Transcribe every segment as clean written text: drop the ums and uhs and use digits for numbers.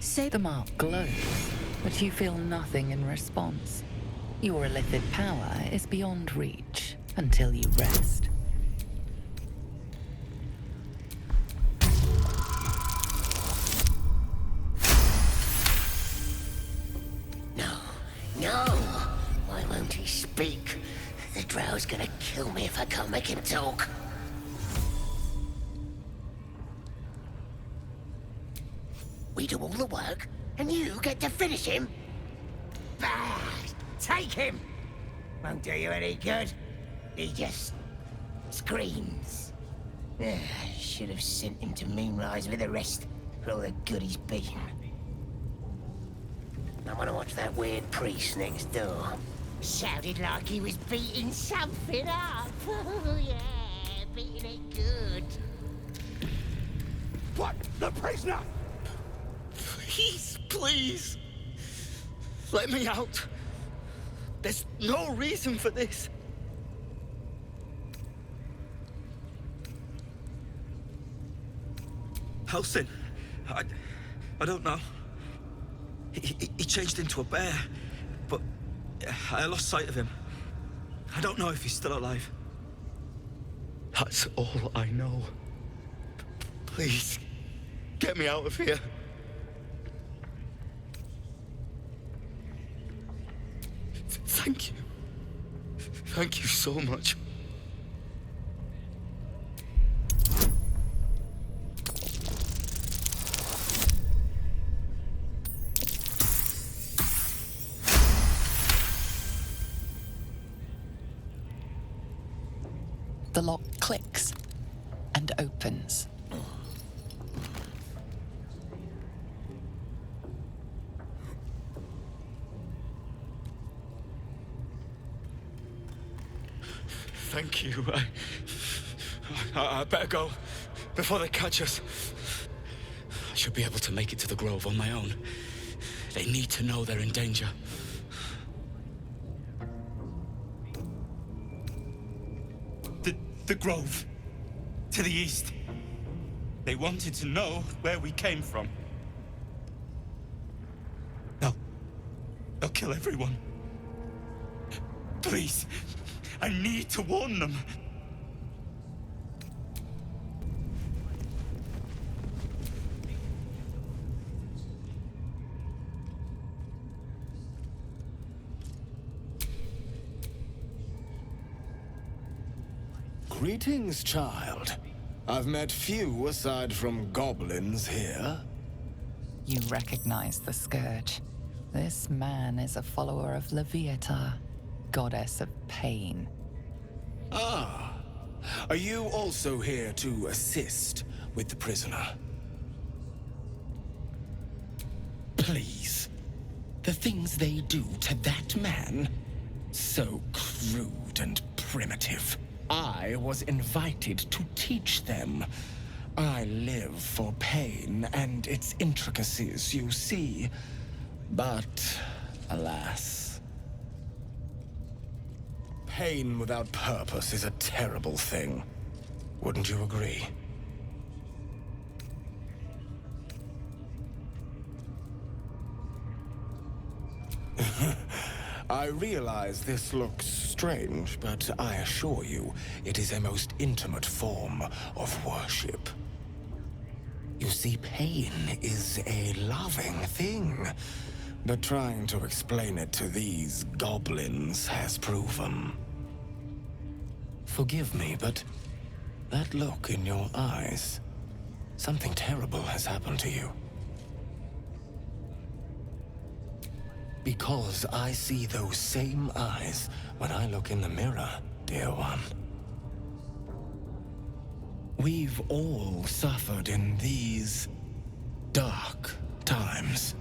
Say the mark glows, but you feel nothing in response. Your illithid power is beyond reach until you rest. No! Why won't he speak? The drow's gonna kill me if I can't make him talk. We do all the work, and you get to finish him? Bah! Take him! Won't do you any good. He just screams. Should have sent him to Moonrise with the rest, for all the good he's been. I want to watch that weird priest next door. Sounded like he was beating something up. Oh, yeah, beating it good. What? The prisoner? Please. Let me out. There's no reason for this. Helsing, I don't know. He changed into a bear, but I lost sight of him. I don't know if he's still alive. That's all I know. Please, get me out of here. Thank you. Thank you so much. The lock clicks and opens. Thank you. I better go before they catch us. I should be able to make it to the Grove on my own. They need to know they're in danger. The Grove. To the east. They wanted to know where we came from. They'll kill everyone. Please, I need to warn them. Greetings, child. I've met few aside from goblins here. You recognize the Scourge. This man is a follower of Leviatha, goddess of pain. Ah. Are you also here to assist with the prisoner? Please. The things they do to that man? So crude and primitive. I was invited to teach them. I live for pain and its intricacies, you see. But, alas. Pain without purpose is a terrible thing. Wouldn't you agree? I realize this looks strange, but I assure you, it is a most intimate form of worship. You see, pain is a loving thing, but trying to explain it to these goblins has proven. Forgive me, but that look in your eyes, something terrible has happened to you. Because I see those same eyes when I look in the mirror, dear one. We've all suffered in these dark times.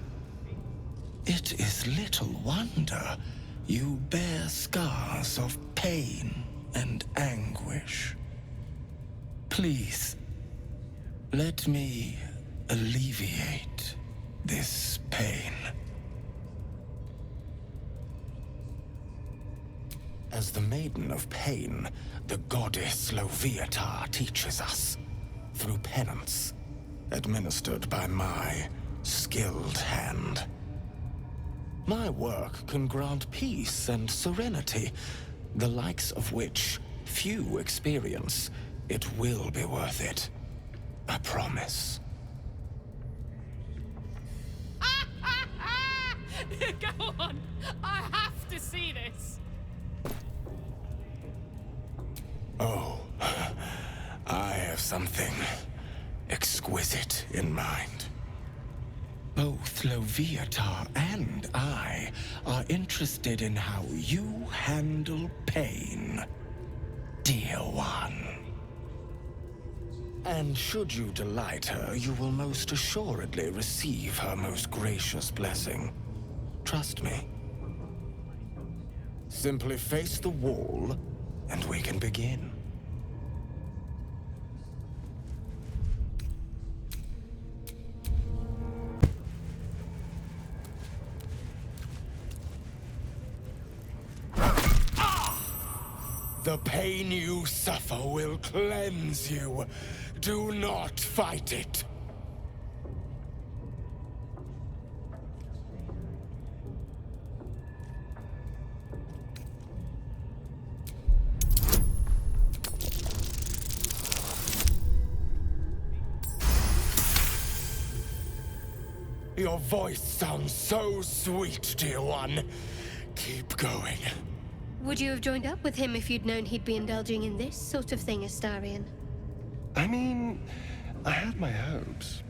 It is little wonder you bear scars of pain and anguish. Please, let me alleviate this pain. As the Maiden of Pain, the goddess Leviatha teaches us, through penance, administered by my skilled hand. My work can grant peace and serenity, the likes of which few experience. It will be worth it. I promise. Go on! I have to see this! Oh, I have something exquisite in mind. Both Loviatar and I are interested in how you handle pain, dear one. And should you delight her, you will most assuredly receive her most gracious blessing. Trust me. Simply face the wall, and we can begin. The pain you suffer will cleanse you. Do not fight it. Your voice sounds so sweet, dear one. Keep going. Would you have joined up with him if you'd known he'd be indulging in this sort of thing, Astarion? I mean, I had my hopes.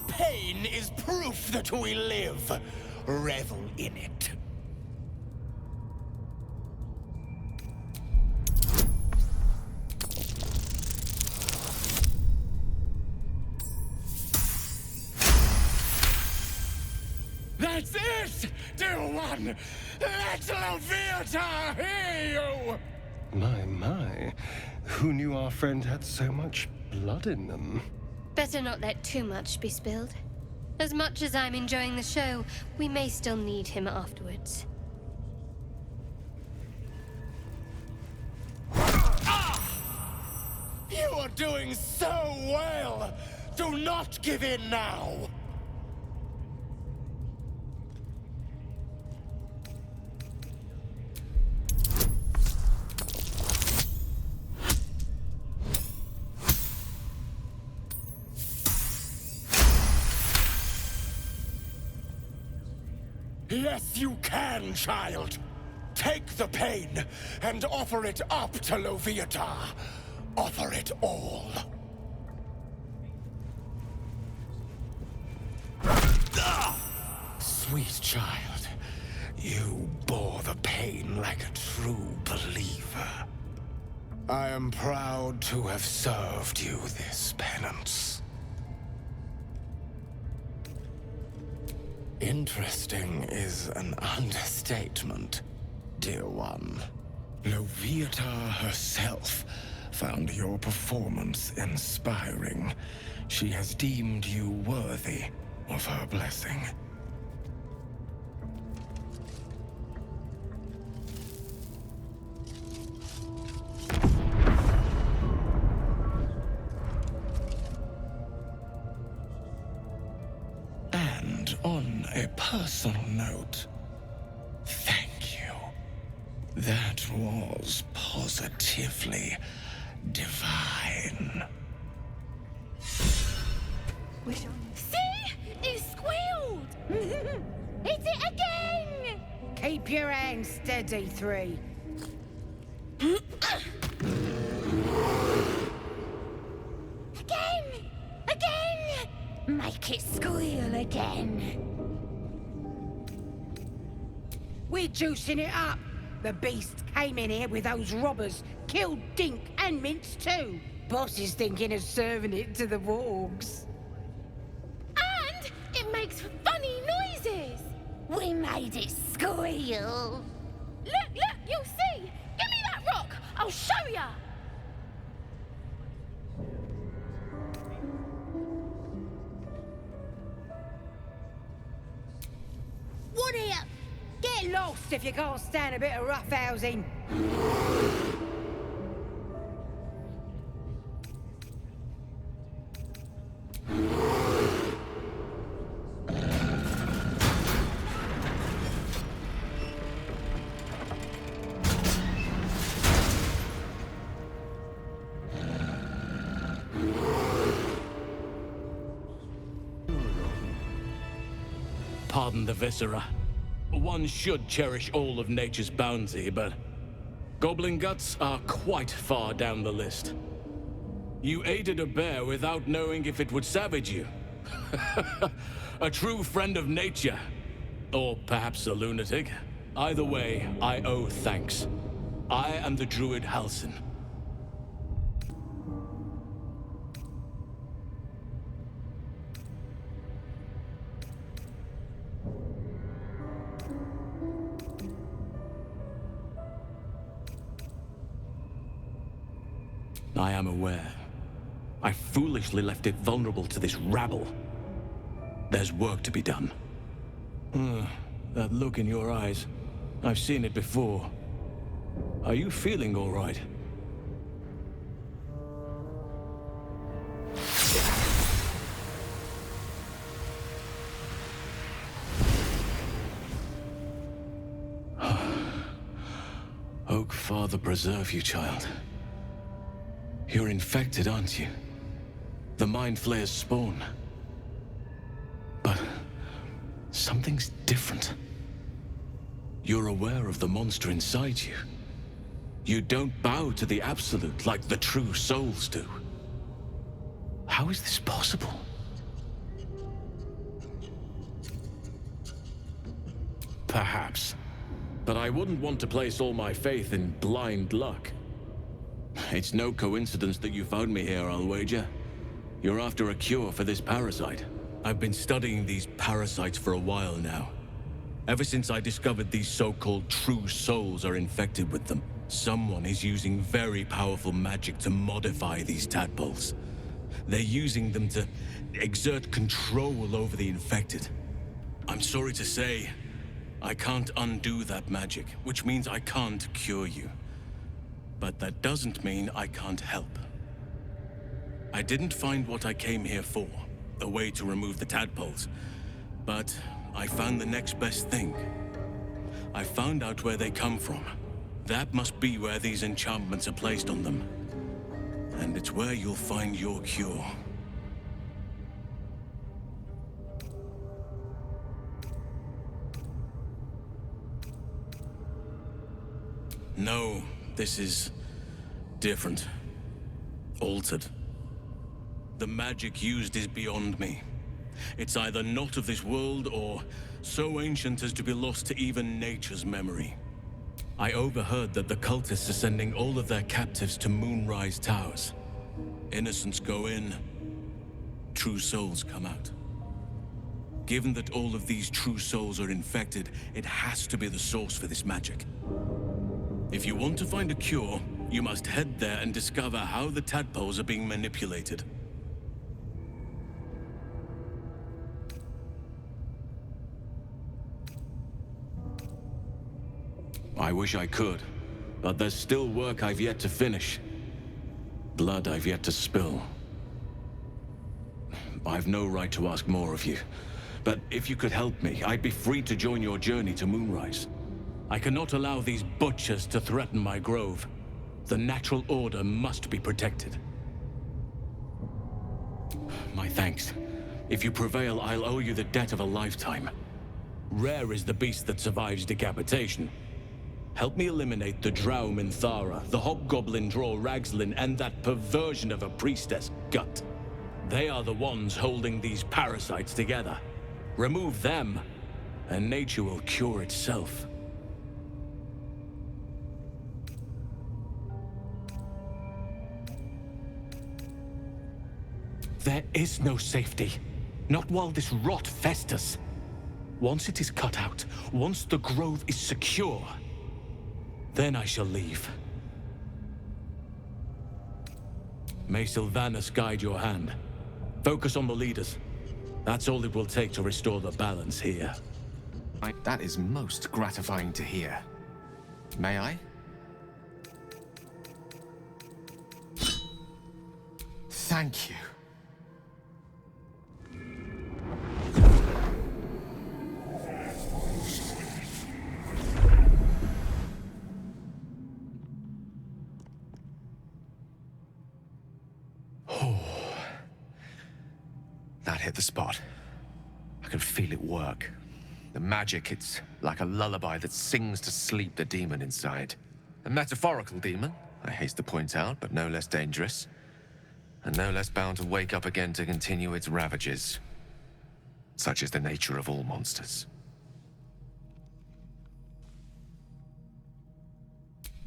Pain is proof that we live. Revel in it. That's it, dear one! Let Loviatar hear you! My. Who knew our friend had so much blood in them? Better not let too much be spilled. As much as I'm enjoying the show, we may still need him afterwards. You are doing so well! Do not give in now! Yes, you can, child! Take the pain and offer it up to Loviatar. Offer it all. Sweet child, you bore the pain like a true believer. I am proud to have served you this penance. Interesting is an understatement, dear one. Loviatar herself found your performance inspiring. She has deemed you worthy of her blessing. And on a personal note, thank you. That was positively divine. See? He squealed! Hit it again! Keep your hands steady, 3. Again! Make it squeal again. We're juicing it up. The beast came in here with those robbers, killed Dink and Mince too. Boss is thinking of serving it to the wargs. And it makes funny noises. We made it squeal. Look, you'll see. Give me that rock. I'll show ya. What here? Get lost if you can't stand a bit of roughhousing. Pardon the viscera. One should cherish all of nature's bounty, but goblin guts are quite far down the list. You aided a bear without knowing if it would savage you. A true friend of nature. Or perhaps a lunatic. Either way, I owe thanks. I am the druid Halsin. I am aware. I foolishly left it vulnerable to this rabble. There's work to be done. That look in your eyes. I've seen it before. Are you feeling all right? Oak Father preserve you, child. You're infected, aren't you? The Mind Flayer's spawn. But something's different. You're aware of the monster inside you. You don't bow to the Absolute like the true souls do. How is this possible? Perhaps. But I wouldn't want to place all my faith in blind luck. It's no coincidence that you found me here, I'll wager. You're after a cure for this parasite. I've been studying these parasites for a while now. Ever since I discovered these so-called true souls are infected with them, someone is using very powerful magic to modify these tadpoles. They're using them to exert control over the infected. I'm sorry to say, I can't undo that magic, which means I can't cure you. But that doesn't mean I can't help. I didn't find what I came here for, a way to remove the tadpoles, but I found the next best thing. I found out where they come from. That must be where these enchantments are placed on them. And it's where you'll find your cure. No, this is different. Altered. The magic used is beyond me. It's either not of this world or so ancient as to be lost to even nature's memory. I overheard that the cultists are sending all of their captives to Moonrise Towers. Innocents go in, true souls come out. Given that all of these true souls are infected, it has to be the source for this magic. If you want to find a cure, you must head there and discover how the tadpoles are being manipulated. I wish I could, but there's still work I've yet to finish. Blood I've yet to spill. I've no right to ask more of you, but if you could help me, I'd be free to join your journey to Moonrise. I cannot allow these butchers to threaten my grove. The natural order must be protected. My thanks. If you prevail, I'll owe you the debt of a lifetime. Rare is the beast that survives decapitation. Help me eliminate the Drow Minthara, the Hobgoblin Draw Ragslin, and that perversion of a priestess, Gut. They are the ones holding these parasites together. Remove them, and nature will cure itself. There is no safety. Not while this rot festers. Once it is cut out, once the grove is secure, then I shall leave. May Sylvanas guide your hand. Focus on the leaders. That's all it will take to restore the balance here. That is most gratifying to hear. May I? Thank you. That hit the spot. I could feel it work. The magic, it's like a lullaby that sings to sleep the demon inside. A metaphorical demon, I haste to point out, but no less dangerous. And no less bound to wake up again to continue its ravages. Such is the nature of all monsters.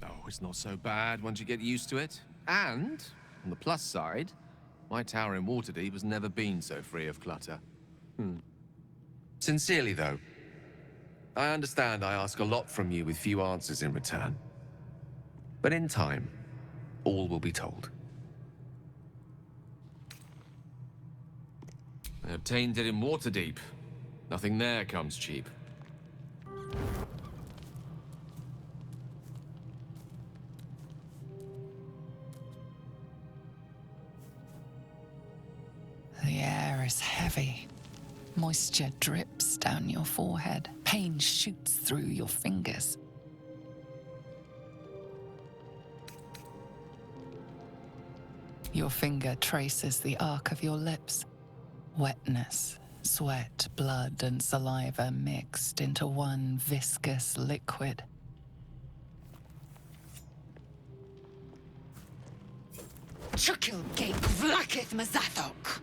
Oh, it's not so bad once you get used to it. And, on the plus side, my tower in Waterdeep has never been so free of clutter. Sincerely, though, I understand I ask a lot from you with few answers in return. But in time, all will be told. I obtained it in Waterdeep. Nothing there comes cheap. The air is heavy. Moisture drips down your forehead. Pain shoots through your fingers. Your finger traces the arc of your lips. Wetness, sweat, blood, and saliva mixed into one viscous liquid. Chukil Gate Vlakith Mazathok.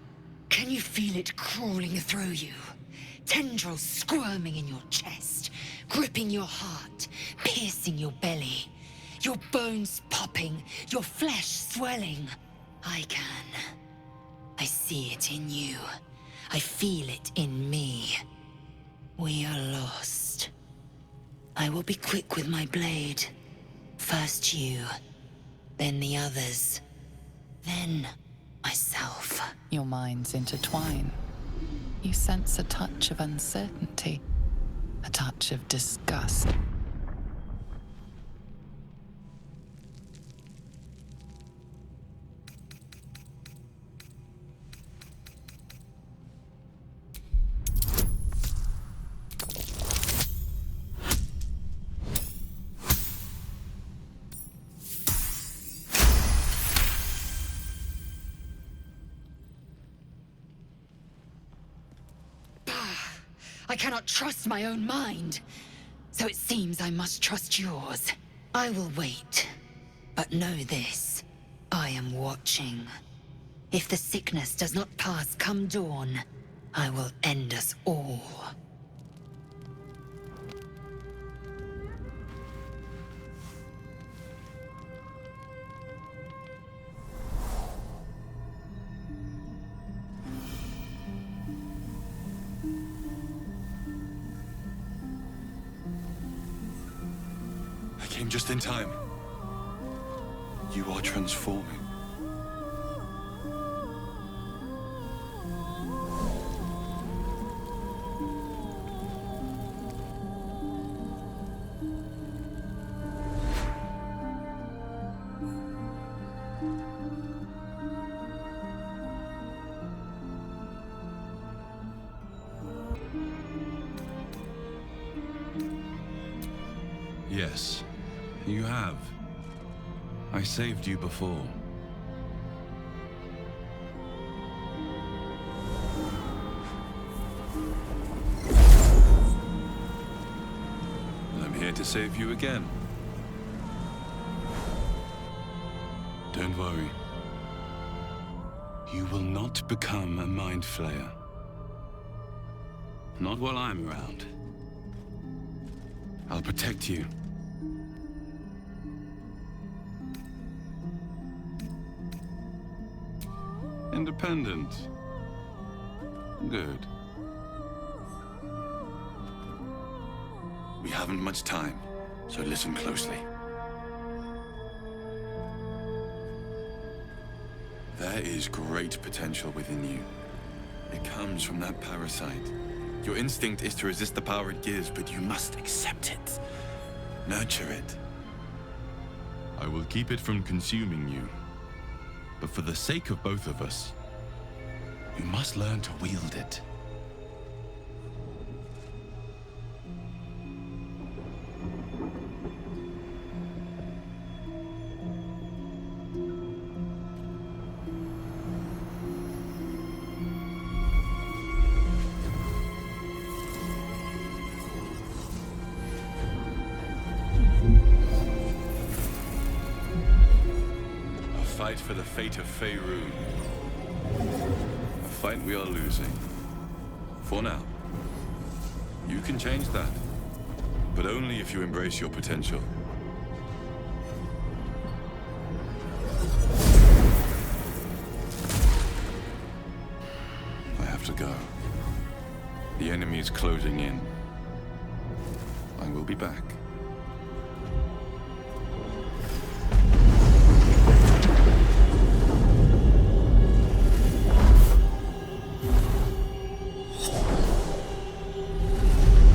Can you feel it crawling through you? Tendrils squirming in your chest, gripping your heart, piercing your belly. Your bones popping, your flesh swelling. I can. I see it in you. I feel it in me. We are lost. I will be quick with my blade. First you, then the others, then myself. Your minds intertwine. You sense a touch of uncertainty, a touch of disgust. I cannot trust my own mind. So it seems I must trust yours. I will wait. But know this. I am watching. If the sickness does not pass come dawn, I will end us all. Came just in time. You are transforming. Yes. You have. I saved you before. I'm here to save you again. Don't worry. You will not become a mind flayer. Not while I'm around. I'll protect you. Independent. Good. We haven't much time, so listen closely. There is great potential within you. It comes from that parasite. Your instinct is to resist the power it gives, but you must accept it. Nurture it. I will keep it from consuming you. But for the sake of both of us, you must learn to wield it. fight for the fate of Faerun. A fight we are losing. For now. You can change that. But only if you embrace your potential. I have to go. The enemy is closing in. I will be back.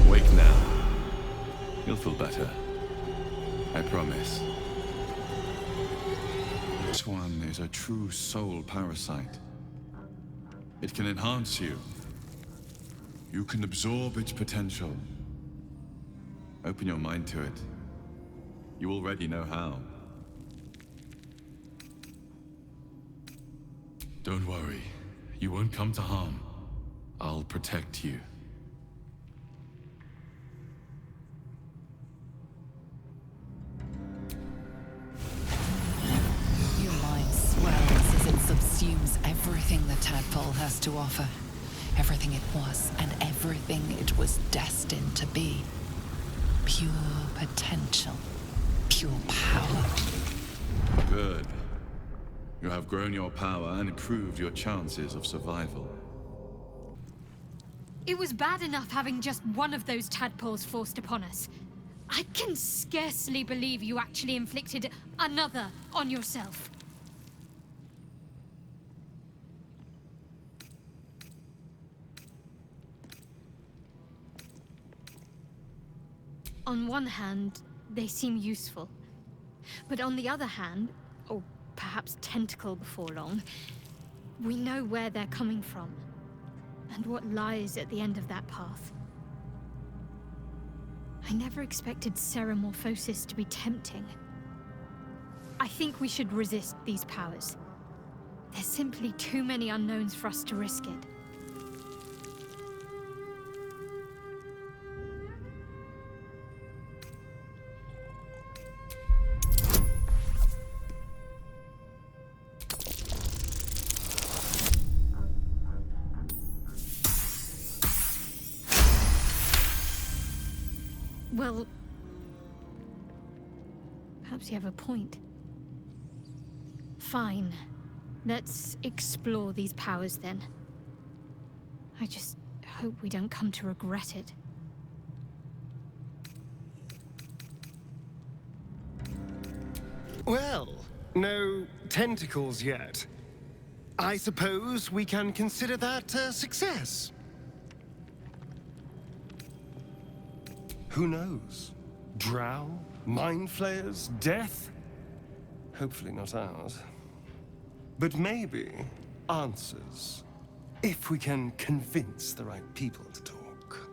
Wake now. You'll feel better. I promise. This one is a true soul parasite. It can enhance you. You can absorb its potential. Open your mind to it. You already know how. Don't worry. You won't come to harm. I'll protect you. Your mind swells as it subsumes everything the tadpole has to offer. Everything it was and everything it was destined to be. Pure potential. Pure power. Good. You have grown your power and improved your chances of survival. It was bad enough having just one of those tadpoles forced upon us. I can scarcely believe you actually inflicted another on yourself. On one hand, they seem useful. But on the other hand, or perhaps tentacle before long, we know where they're coming from, and what lies at the end of that path. I never expected seromorphosis to be tempting. I think we should resist these powers. There's simply too many unknowns for us to risk it. Well, perhaps you have a point. Fine. Let's explore these powers then. I just hope we don't come to regret it. Well, no tentacles yet. I suppose we can consider that a success. Who knows? Drow? Mind flayers? Death? Hopefully not ours. But maybe answers. If we can convince the right people to talk.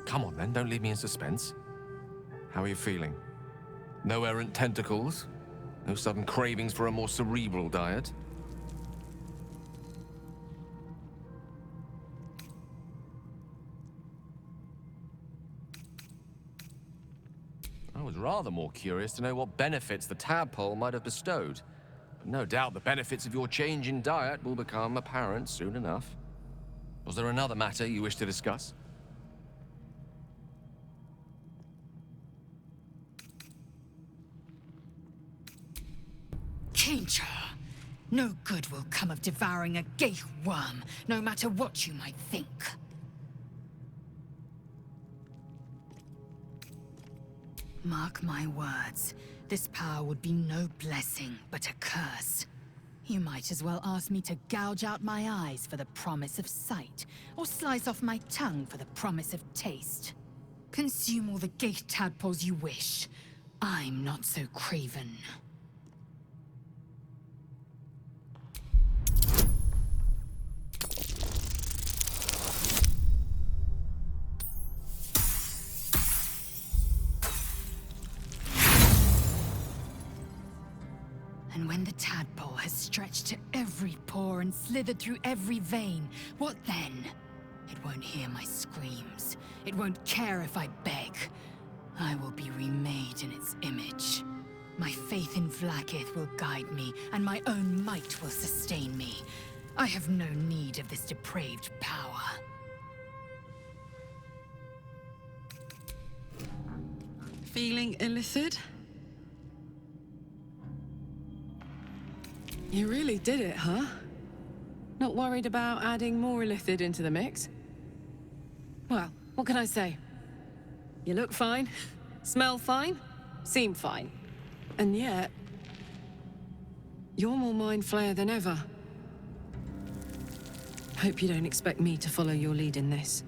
Come on then, don't leave me in suspense. How are you feeling? No errant tentacles? No sudden cravings for a more cerebral diet? I was rather more curious to know what benefits the tadpole might have bestowed. But no doubt the benefits of your change in diet will become apparent soon enough. Was there another matter you wish to discuss? Kincher, no good will come of devouring a gay worm, no matter what you might think. Mark my words, this power would be no blessing, but a curse. You might as well ask me to gouge out my eyes for the promise of sight, or slice off my tongue for the promise of taste. Consume all the gate tadpoles you wish. I'm not so craven. And when the tadpole has stretched to every pore and slithered through every vein, what then? It won't hear my screams. It won't care if I beg. I will be remade in its image. My faith in Vlaakith will guide me, and my own might will sustain me. I have no need of this depraved power. Feeling illithid? You really did it, huh? Not worried about adding more illithid into the mix? Well, what can I say? You look fine, smell fine, seem fine. And yet, you're more mind flayer than ever. Hope you don't expect me to follow your lead in this.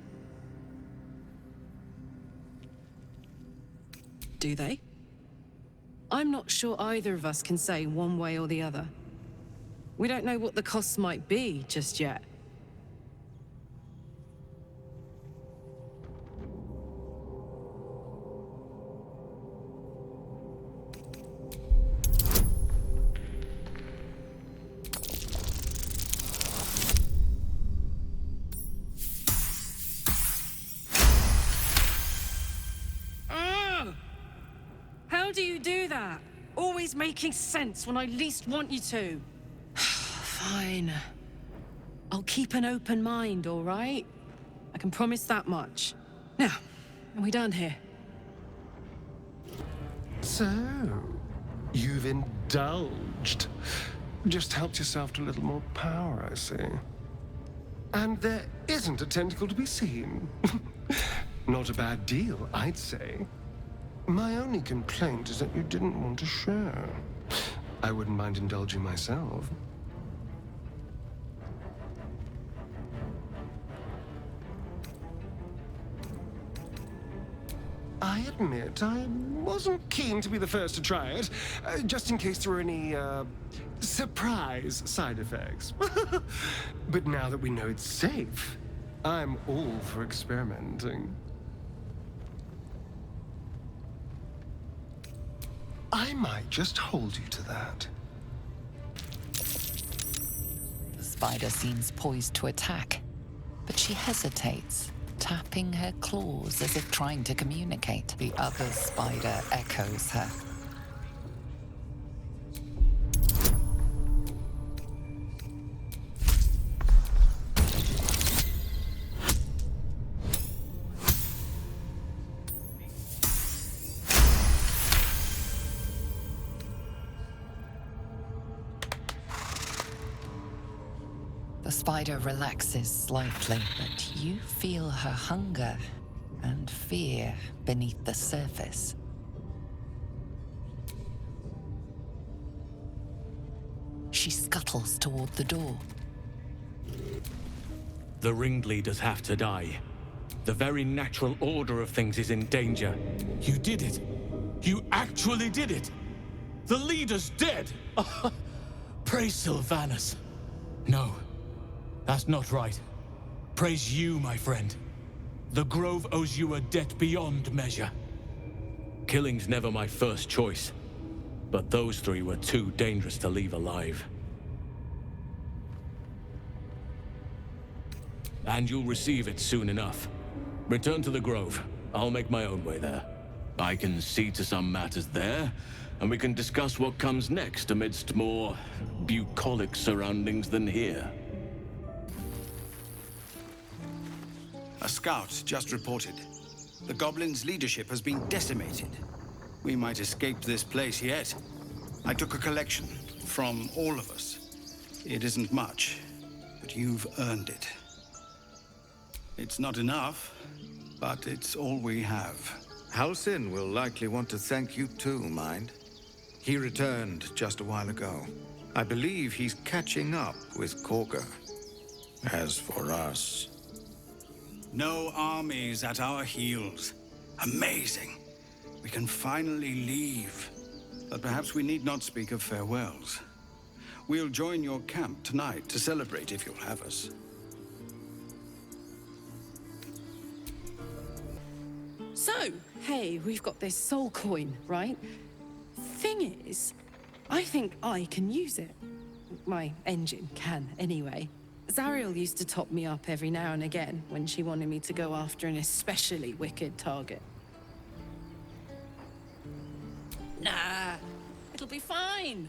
Do they? I'm not sure either of us can say one way or the other. We don't know what the costs might be just yet. How do you do that? Always making sense when I least want you to. Fine. I'll keep an open mind, all right? I can promise that much. Now, are we done here? So, you've indulged. Just helped yourself to a little more power, I see. And there isn't a tentacle to be seen. Not a bad deal, I'd say. My only complaint is that you didn't want to share. I wouldn't mind indulging myself. I admit, I wasn't keen to be the first to try it, just in case there were any, surprise side effects. But now that we know it's safe, I'm all for experimenting. I might just hold you to that. The spider seems poised to attack, but she hesitates, tapping her claws as if trying to communicate. The other spider echoes her. The spider relaxes slightly, but you feel her hunger and fear beneath the surface. She scuttles toward the door. The ringleaders have to die. The very natural order of things is in danger. You did it. You actually did it. The leader's dead. Praise Sylvanus. No. That's not right. Praise you, my friend. The Grove owes you a debt beyond measure. Killing's never my first choice, but those three were too dangerous to leave alive. And you'll receive it soon enough. Return to the Grove. I'll make my own way there. I can see to some matters there, and we can discuss what comes next amidst more bucolic surroundings than here. A scout just reported. The goblins' leadership has been decimated. We might escape this place yet. I took a collection from all of us. It isn't much, but you've earned it. It's not enough, but it's all we have. Halsin will likely want to thank you too, Mind. He returned just a while ago. I believe he's catching up with Korga. As for us... No armies at our heels. Amazing. We can finally leave. But perhaps we need not speak of farewells. We'll join your camp tonight to celebrate if you'll have us. So, hey, we've got this soul coin, right? Thing is, I think I can use it. My engine can, anyway. Zariel used to top me up every now and again when she wanted me to go after an especially wicked target. Nah, It'll be fine.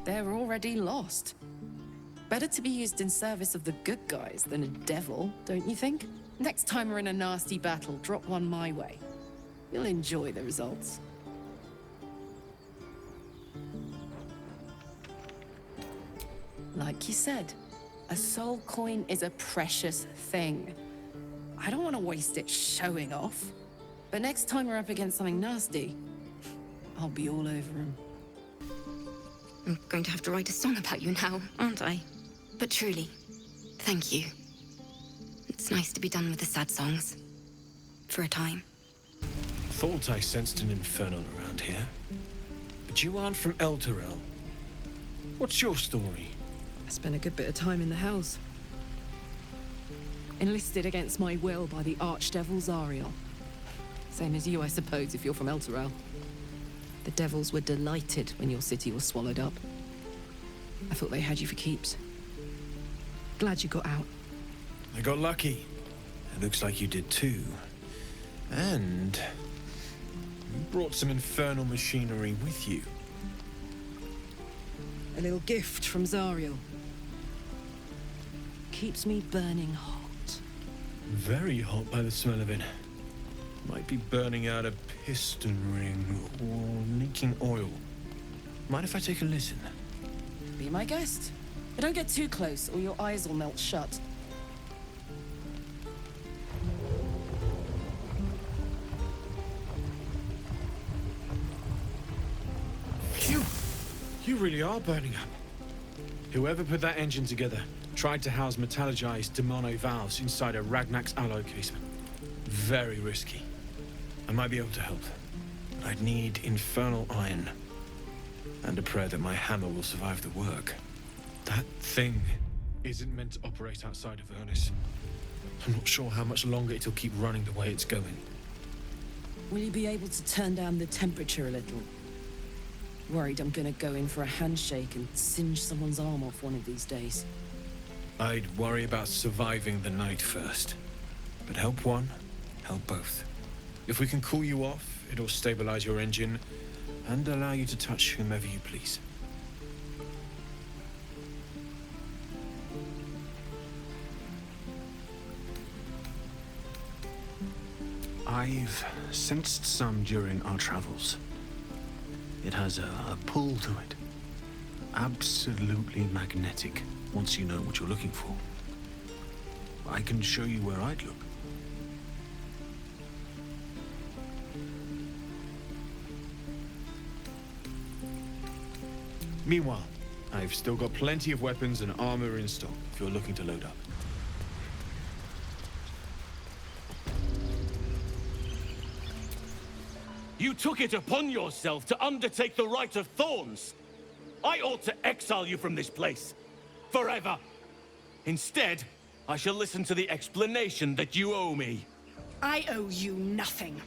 They're already lost. Better to be used in service of the good guys than a devil, don't you think? Next time we're in a nasty battle, drop one my way. You'll enjoy the results. Like you said, a soul coin is a precious thing. I don't want to waste it showing off. But next time we're up against something nasty, I'll be all over him. I'm going to have to write a song about you now, aren't I? But truly, thank you. It's nice to be done with the sad songs. For a time. Thought I sensed an infernal around here. But you aren't from Elturel. What's your story? I spent a good bit of time in the Hells. Enlisted against my will by the Archdevil Zariel. Same as you, I suppose, if you're from Elturel. The Devils were delighted when your city was swallowed up. I thought they had you for keeps. Glad you got out. I got lucky. It looks like you did too. And you brought some infernal machinery with you. A little gift from Zariel. Keeps me burning hot. Very hot by the smell of it. Might be burning out a piston ring or leaking oil. Mind if I take a listen? Be my guest. But don't get too close or your eyes will melt shut. Phew! You really are burning up. Whoever put that engine together tried to house metallogized demono valves inside a Ragnak's alloy casement. Very risky. I might be able to help, but I'd need infernal iron. And a prayer that my hammer will survive the work. That thing isn't meant to operate outside of Ernest. I'm not sure how much longer it'll keep running the way it's going. Will you be able to turn down the temperature a little? Worried I'm gonna go in for a handshake and singe someone's arm off one of these days. I'd worry about surviving the night first. But help one, help both. If we can cool you off, it'll stabilize your engine and allow you to touch whomever you please. I've sensed some during our travels. It has a pull to it. Absolutely magnetic, once you know what you're looking for. I can show you where I'd look. Meanwhile, I've still got plenty of weapons and armor in stock if you're looking to load up. You took it upon yourself to undertake the Rite of Thorns. I ought to exile you from this place. Forever. Instead, I shall listen to the explanation that you owe me. I owe you nothing.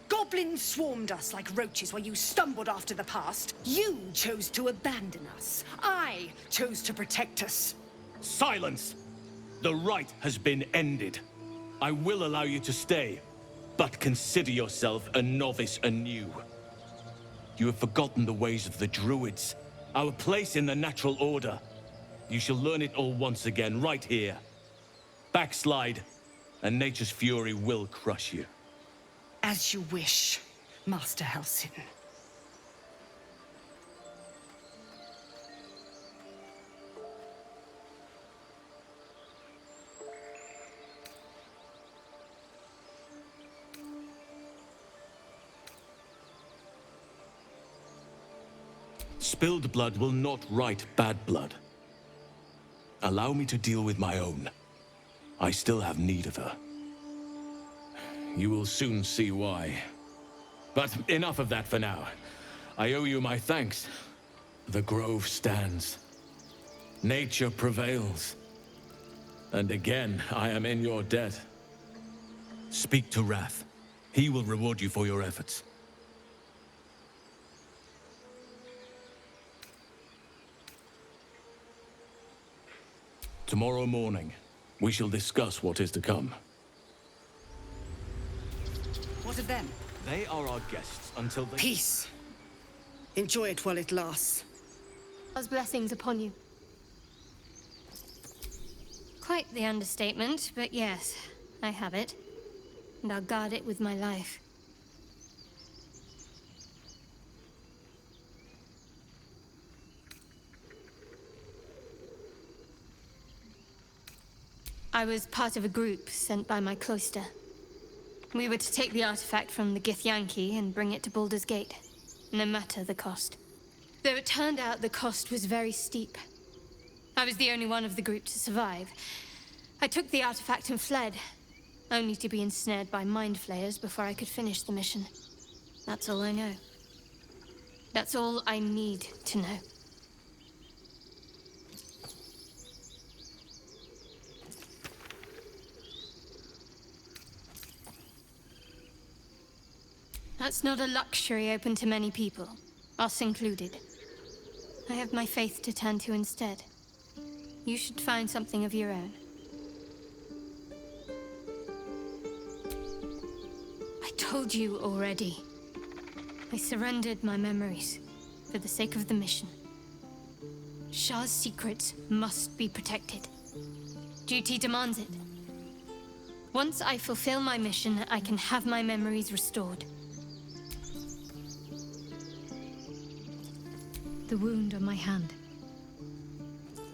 Goblins swarmed us like roaches while you stumbled after the past. You chose to abandon us. I chose to protect us. Silence! The rite has been ended. I will allow you to stay, but consider yourself a novice anew. You have forgotten the ways of the druids, our place in the natural order. You shall learn it all once again, right here. Backslide, and nature's fury will crush you. As you wish, Master Halsin. Spilled blood will not right bad blood. Allow me to deal with my own. I still have need of her. You will soon see why. But enough of that for now. I owe you my thanks. The grove stands. Nature prevails. And again, I am in your debt. Speak to Wrath. He will reward you for your efforts. Tomorrow morning, we shall discuss what is to come. thought of them? They are our guests until they... Peace. Enjoy it while it lasts. God's blessings upon you. Quite the understatement, but yes, I have it. And I'll guard it with my life. I was part of a group sent by my cloister. We were to take the artifact from the Githyanki and bring it to Baldur's Gate, no matter the cost. Though it turned out the cost was very steep. I was the only one of the group to survive. I took the artifact and fled, only to be ensnared by mind flayers before I could finish the mission. That's all I know. That's all I need to know. That's not a luxury open to many people, us included. I have my faith to turn to instead. You should find something of your own. I told you already. I surrendered my memories for the sake of the mission. Shah's secrets must be protected. Duty demands it. Once I fulfill my mission, I can have my memories restored. The wound on my hand.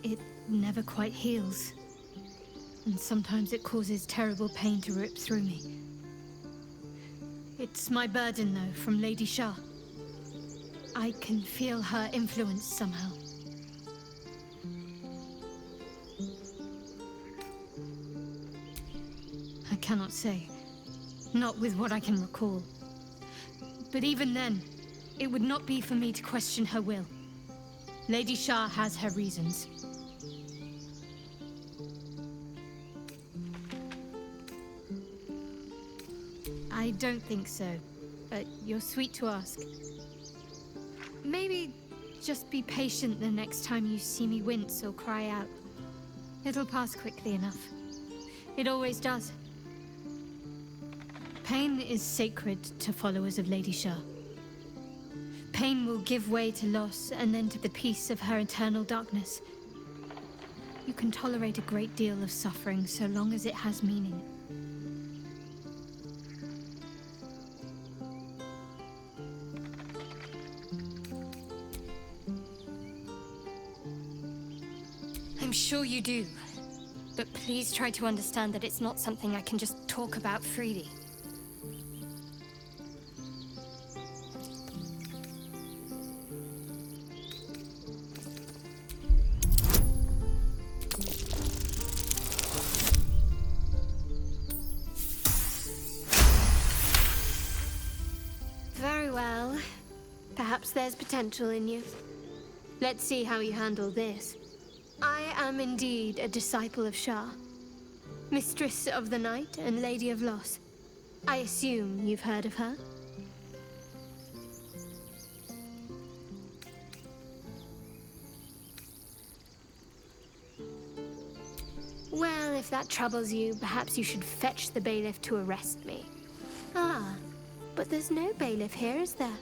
It never quite heals. And sometimes it causes terrible pain to rip through me. It's my burden, though, from Lady Shah. I can feel her influence somehow. I cannot say. Not with what I can recall. But even then, it would not be for me to question her will. Lady Shah has her reasons. I don't think so, but you're sweet to ask. Maybe just be patient the next time you see me wince or cry out. It'll pass quickly enough. It always does. Pain is sacred to followers of Lady Shah. Pain will give way to loss, and then to the peace of her eternal darkness. You can tolerate a great deal of suffering so long as it has meaning. I'm sure you do. But please try to understand that it's not something I can just talk about freely. There's potential in you. Let's see how you handle this. I am indeed a disciple of Shah, Mistress of the Night and Lady of Loss. I assume you've heard of her? Well, if that troubles you, perhaps you should fetch the bailiff to arrest me. Ah, but there's no bailiff here, is there?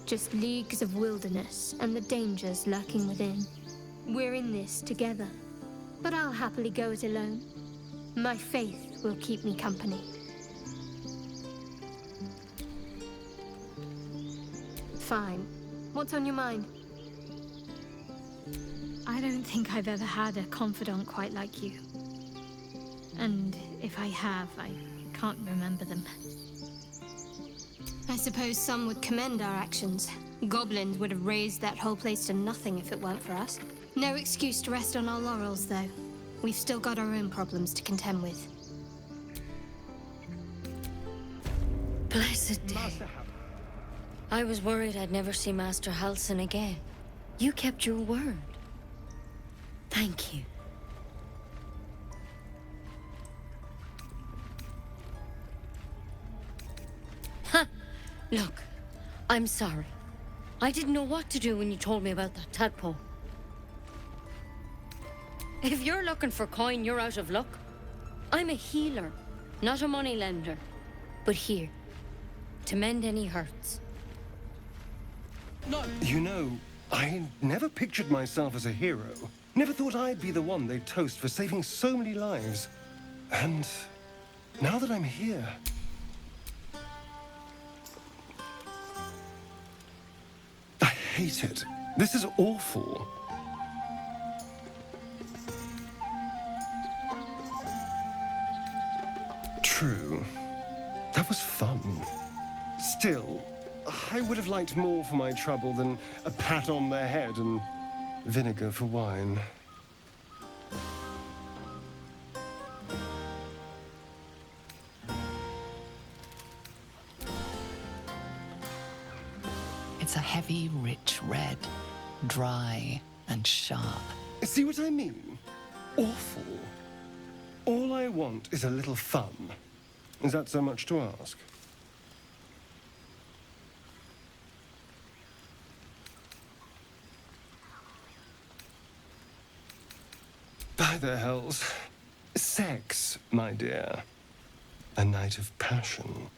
Just leagues of wilderness and the dangers lurking within. We're in this together, but I'll happily go it alone. My faith will keep me company. Fine. What's on your mind? I don't think I've ever had a confidant quite like you. And if I have, I can't remember them. I suppose some would commend our actions. Goblins would have razed that whole place to nothing if it weren't for us. No excuse to rest on our laurels, though. We've still got our own problems to contend with. Blessed day. I was worried I'd never see Master Halsin again. You kept your word. Thank you. Ha! Look, I'm sorry. I didn't know what to do when you told me about that tadpole. If you're looking for coin, you're out of luck. I'm a healer, not a moneylender. But here, to mend any hurts. You know, I never pictured myself as a hero. Never thought I'd be the one they'd toast for saving so many lives. And now that I'm here... I hate it. This is awful. True. That was fun. Still, I would have liked more for my trouble than a pat on the head and vinegar for wine. It's a heavy, rich red, dry and sharp. See what I mean? Awful. All I want is a little fun. Is that so much to ask? By the hells. Sex, my dear. A night of passion.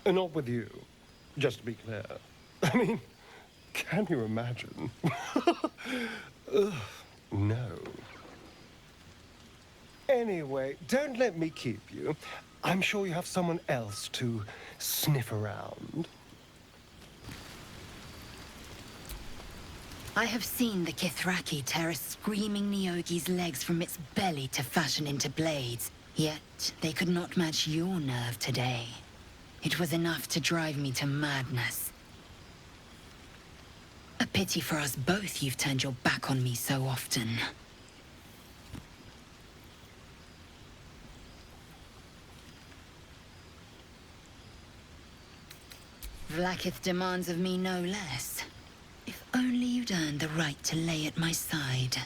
Not with you, just to be clear. I mean, can you imagine? Ugh, no. Anyway, don't let me keep you. I'm sure you have someone else to sniff around. I have seen the Kithraki tear a screaming Neogi's legs from its belly to fashion into blades. Yet, they could not match your nerve today. It was enough to drive me to madness. A pity for us both you've turned your back on me so often. Vlaakith demands of me no less. If only you'd earned the right to lay at my side.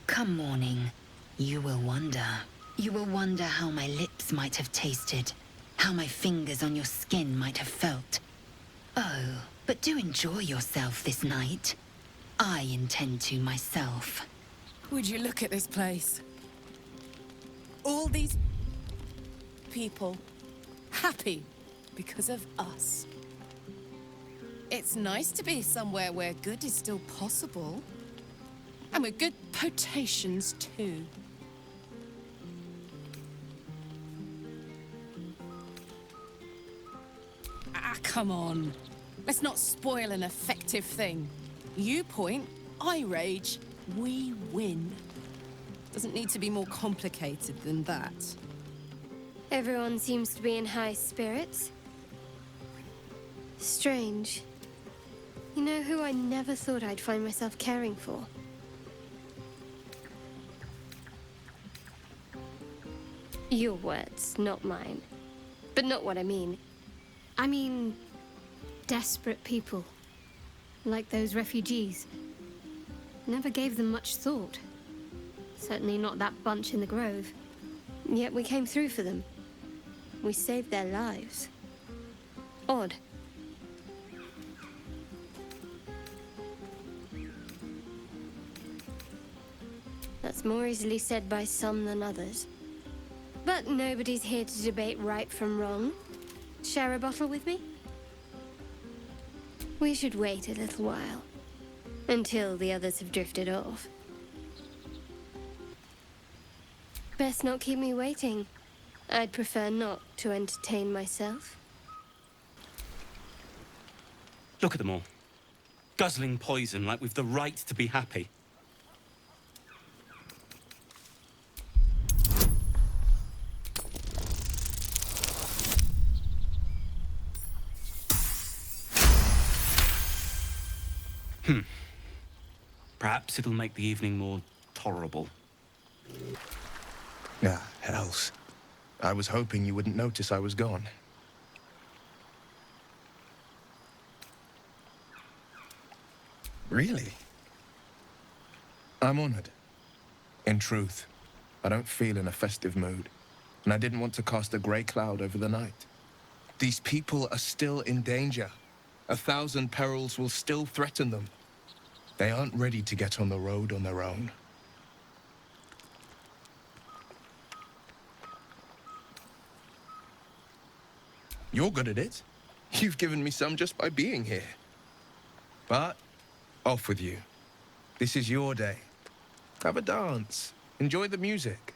Come morning, you will wonder. You will wonder how my lips might have tasted, how my fingers on your skin might have felt. Oh, but do enjoy yourself this night. I intend to myself. Would you look at this place? All these people happy because of us. It's nice to be somewhere where good is still possible. And with good potations, too. Ah, come on. Let's not spoil an effective thing. You point, I rage, we win. Doesn't need to be more complicated than that. Everyone seems to be in high spirits. Strange. You know who I never thought I'd find myself caring for? Your words, not mine. But not what I mean. I mean, desperate people. Like those refugees. Never gave them much thought. Certainly not that bunch in the grove. Yet we came through for them. We saved their lives. Odd. That's more easily said by some than others. But nobody's here to debate right from wrong. Share a bottle with me? We should wait a little while. Until the others have drifted off. Best not keep me waiting. I'd prefer not to entertain myself. Look at them all. Guzzling poison like we've the right to be happy. Perhaps it'll make the evening more tolerable. Ah, hells. I was hoping you wouldn't notice I was gone. Really? I'm honored. In truth, I don't feel in a festive mood, and I didn't want to cast a grey cloud over the night. These people are still in danger. 1,000 perils will still threaten them. They aren't ready to get on the road on their own. You're good at it. You've given me some just by being here. But, off with you. This is your day. Have a dance. Enjoy the music.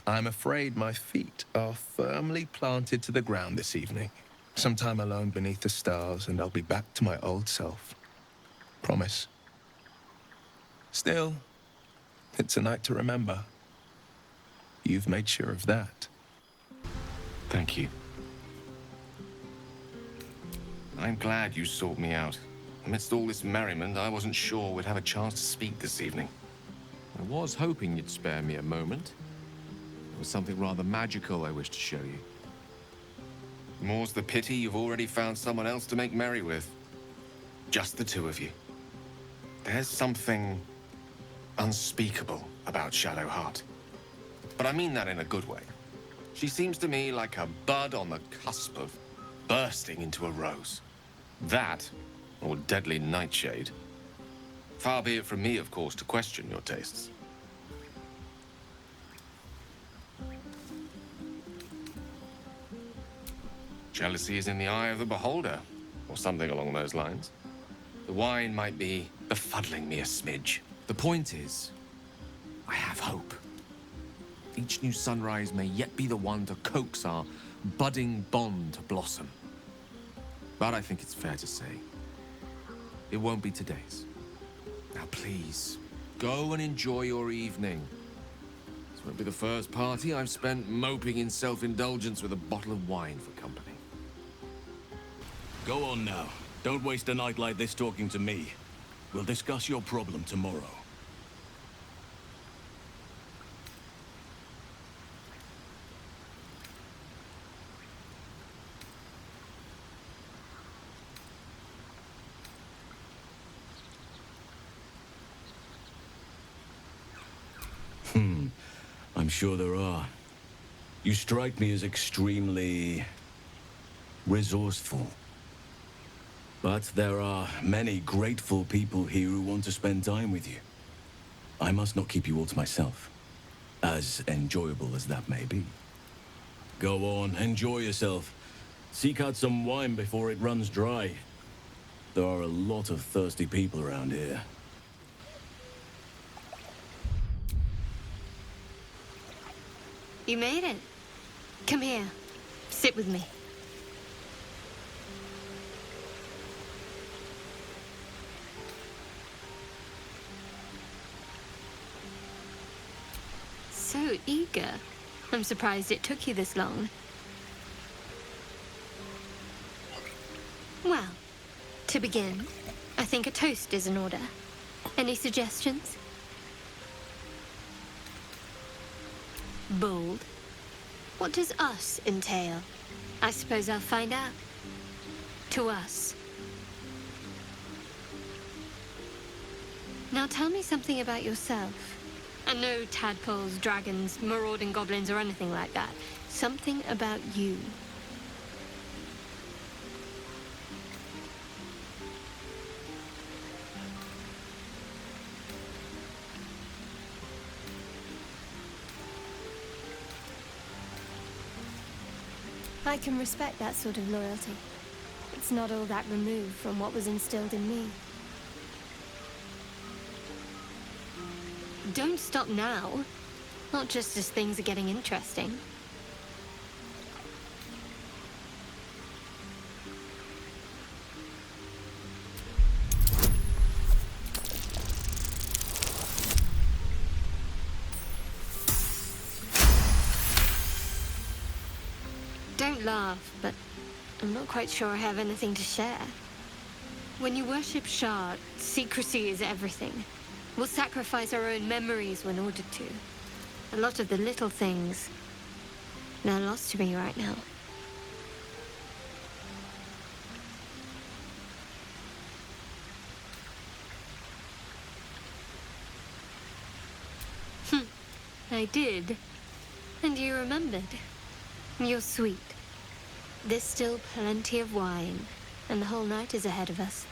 I'm afraid my feet are firmly planted to the ground this evening. Some time alone beneath the stars, and I'll be back to my old self. Promise. Still, it's a night to remember. You've made sure of that. Thank you. I'm glad you sought me out. Amidst all this merriment, I wasn't sure we'd have a chance to speak this evening. I was hoping you'd spare me a moment. There was something rather magical I wished to show you. More's the pity you've already found someone else to make merry with. Just the two of you. There's something unspeakable about Shadowheart. But I mean that in a good way. She seems to me like a bud on the cusp of bursting into a rose. That, or deadly nightshade. Far be it from me, of course, to question your tastes. Jealousy is in the eye of the beholder, or something along those lines. The wine might be befuddling me a smidge. The point is, I have hope. Each new sunrise may yet be the one to coax our budding bond to blossom. But I think it's fair to say, it won't be today's. Now please, go and enjoy your evening. This won't be the first party I've spent moping in self-indulgence with a bottle of wine for company. Go on now. Don't waste a night like this talking to me. We'll discuss your problem tomorrow. I'm sure there are. You strike me as extremely resourceful. But there are many grateful people here who want to spend time with you. I must not keep you all to myself, as enjoyable as that may be. Go on, enjoy yourself. Seek out some wine before it runs dry. There are a lot of thirsty people around here. You made it. Come here. Sit with me. So eager. I'm surprised it took you this long. Well, to begin, I think a toast is in order. Any suggestions? Bold. What does us entail? I suppose I'll find out. To us. Now tell me something about yourself. And no tadpoles, dragons, marauding goblins, or anything like that. Something about you. I can respect that sort of loyalty. It's not all that removed from what was instilled in me. Don't stop now. Not just as things are getting interesting. Don't laugh, but I'm not quite sure I have anything to share. When you worship Shard, secrecy is everything. We'll sacrifice our own memories when ordered to. A lot of the little things, they're lost to me right now. I did. And you remembered. You're sweet. There's still plenty of wine, and the whole night is ahead of us.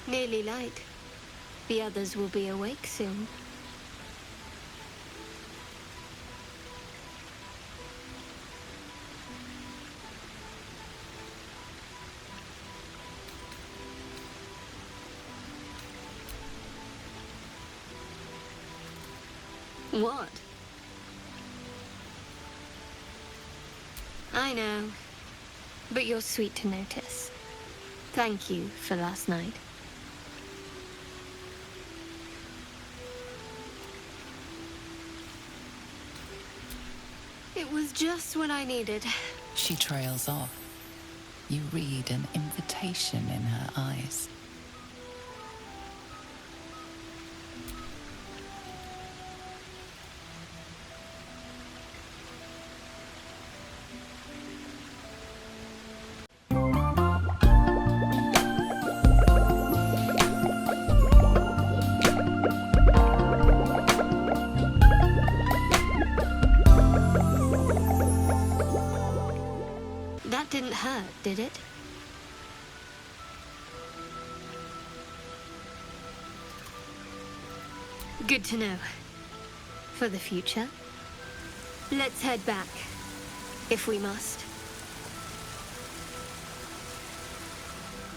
Nearly light. The others will be awake soon. What? I know, but you're sweet to notice. Thank you for last night. It was just what I needed. She trails off. You read an invitation in her eyes. That didn't hurt, did it? Good to know. For the future. Let's head back, if we must.